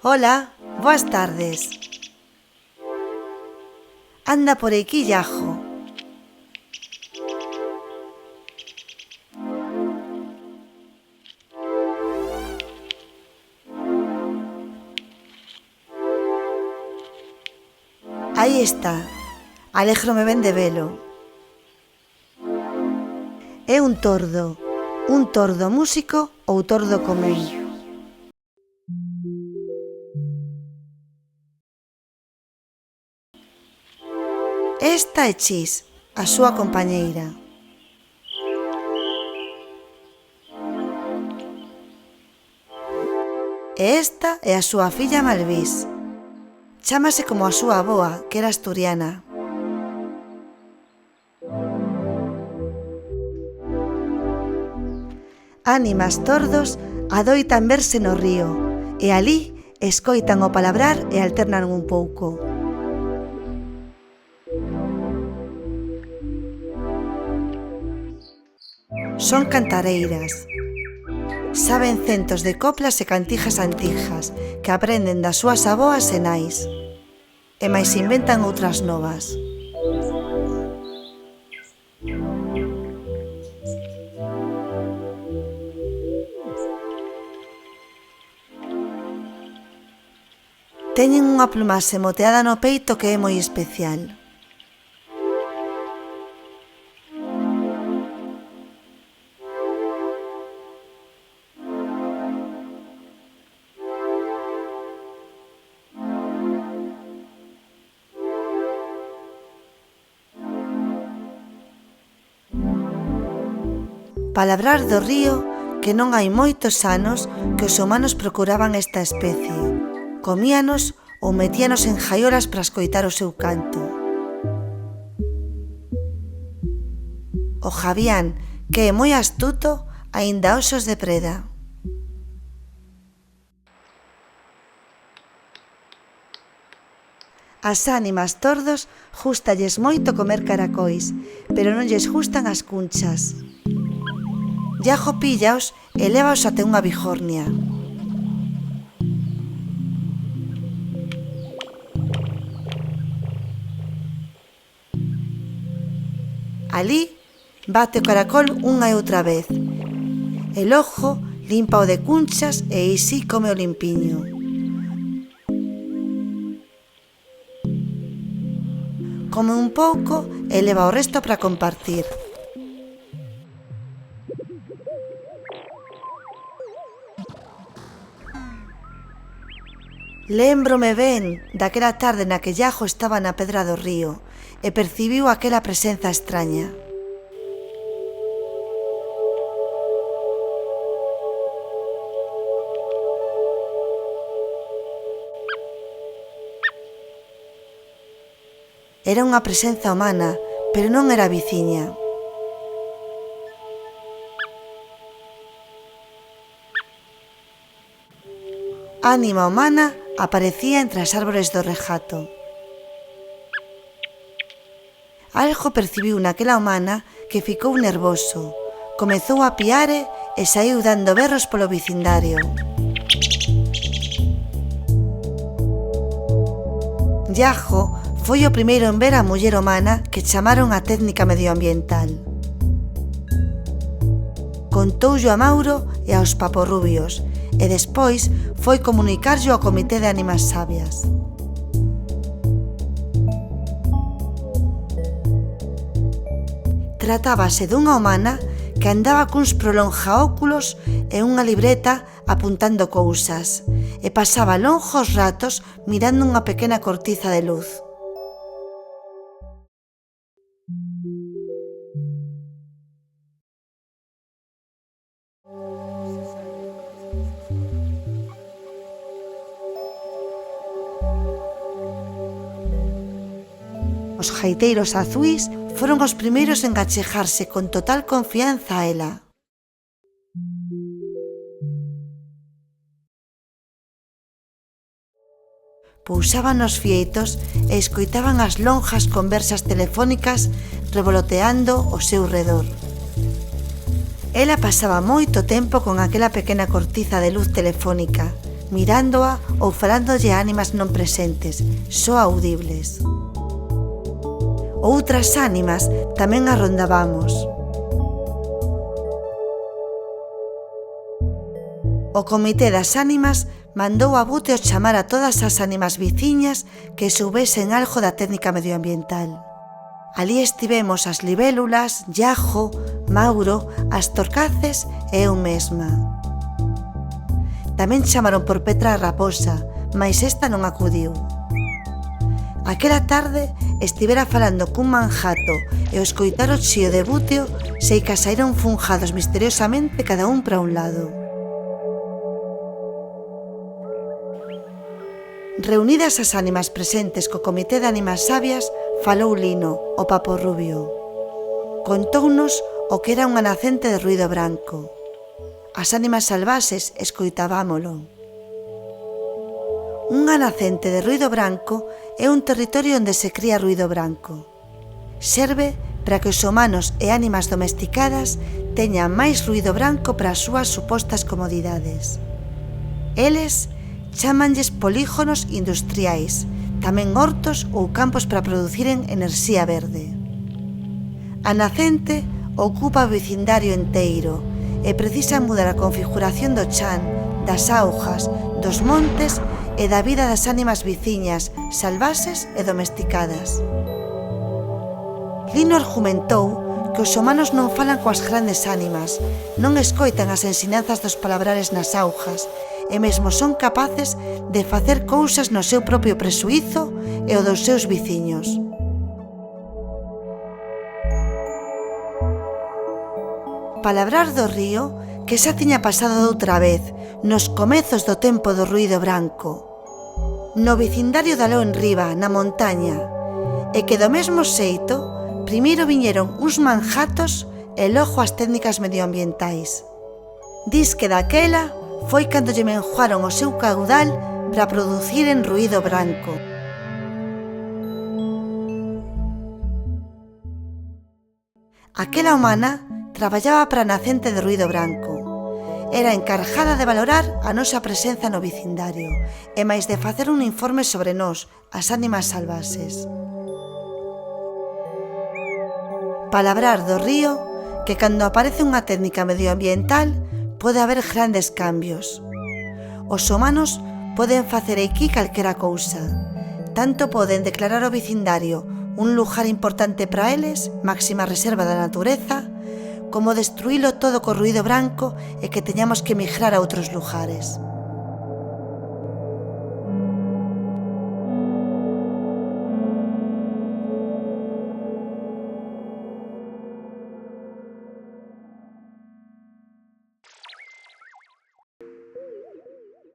Hola, boas tardes. Anda por aquí, Iago. Aí está. Alégrome ben de velo. É un tordo músico ou tordo común. Esta é Chis, a súa compañeira. E esta é a súa filla Malvís. Chámase como a súa avoa, que era asturiana. Ánimas tordos adoitan verse no río e alí escoitan o palabrar e alternan un pouco. Son cantareiras. Saben centos de coplas e cantijas antijas que aprenden das súas avoas e nais. E máis inventan outras novas. Teñen unha plumaxe moteada no peito que é moi especial. Palabrar do río que non hai moitos anos que os humanos procuraban esta especie. Comíanos ou metíanos en jaiolas para escoitar o seu canto. O Javián, que é moi astuto, aínda hoxe os depreda. As ánimas tordos gústalles moito comer caracois, pero non lles gustan as cunchas. Iago píllaos e lévaos até unha bijornia. Alí bate o caracol unha e outra vez. E logo limpa o de cunchas e aí si come o limpiño. Come un pouco e leva o resto para compartir. Lémbrome ben daquela tarde na que Iago estaba na pedra do río e percibiu aquela presenza extraña. Era unha presenza humana, pero non era viciña. Ánima humana aparecía entre as árbores do regato. Algo percibiu naquela humana que ficou nervoso. Comezou a piare e saíu dando berros polo vecindario. Iago foi o primeiro en ver a muller humana que chamaron a técnica medioambiental. Contoullo a Mauro e aos paporrubios e despois foi comunicarllo ao Comité de Ánimas Sabias. Tratábase dunha humana que andaba cuns prolongaóculos e unha libreta apuntando cousas e pasaba longos ratos mirando unha pequena cortiza de luz. Os gaiteiros azuis foron os primeiros en achegarse con total confianza a ela. Pousaban nos fieitos e escoitaban as longas conversas telefónicas revoloteando ao seu redor. Ela pasaba moito tempo con aquela pequena cortiza de luz telefónica, mirándoa ou falándolle a ánimas non presentes, só audibles. Outras ánimas tamén a rondabamos. O Comité das Ánimas mandou a Búteo chamar a todas as ánimas viciñas que soubesen algo da técnica medioambiental. Alí estivemos as libélulas, Iago, Mauro, as Torcaces e eu mesma. Tamén chamaron por Petra a raposa, mais esta non acudiu. Aquela tarde estivera falando cun manjato e ao escoitar o chío de Búteo sei que saíron funjados misteriosamente cada un para un lado. Reunidas as ánimas presentes co Comité de Ánimas Sabias, falou Lino, o papo rubio. Contounos o que era unha nacente de ruido branco. As ánimas salvaxes escoitábamolo. Unha nacente de ruido branco é un territorio onde se cría ruido branco. Serve para que os humanos e ánimas domesticadas teñan máis ruido branco para as súas supostas comodidades. Eles chámanlles polígonos industriais, tamén hortos ou campos para produciren enerxía verde. A nacente ocupa o vecindario enteiro e precisa mudar a configuración do chan, das augas, dos montes e da vida das ánimas viciñas, salvaxes e domesticadas. Lino argumentou que os humanos non falan coas grandes ánimas, non escoitan as ensinanzas dos palabrares nas augas e mesmo son capaces de facer cousas no seu propio presuízo e o dos seus viciños. Palabrar do río que xa tiña pasado doutra vez nos comezos do tempo do ruido branco, no vecindario de aló enriba, na montaña, e que do mesmo xeito primeiro viñeron uns manjatos e logo as técnicas medioambientais. Dis que daquela foi cando lle menjuaron o seu caudal para produciren ruido branco. Aquela humana traballaba para a nacente de ruido branco. Era encargada de valorar a nosa presenza no vecindario e máis de facer un informe sobre nós, as ánimas salvaxes. Palabrar do río que cando aparece unha técnica medioambiental pode haber grandes cambios. Os humanos poden facer aquí calquera cousa. Tanto poden declarar o vecindario un lugar importante para eles, máxima reserva da natureza, como destruílo todo co ruido branco e que teñamos que emigrar a outros lugares.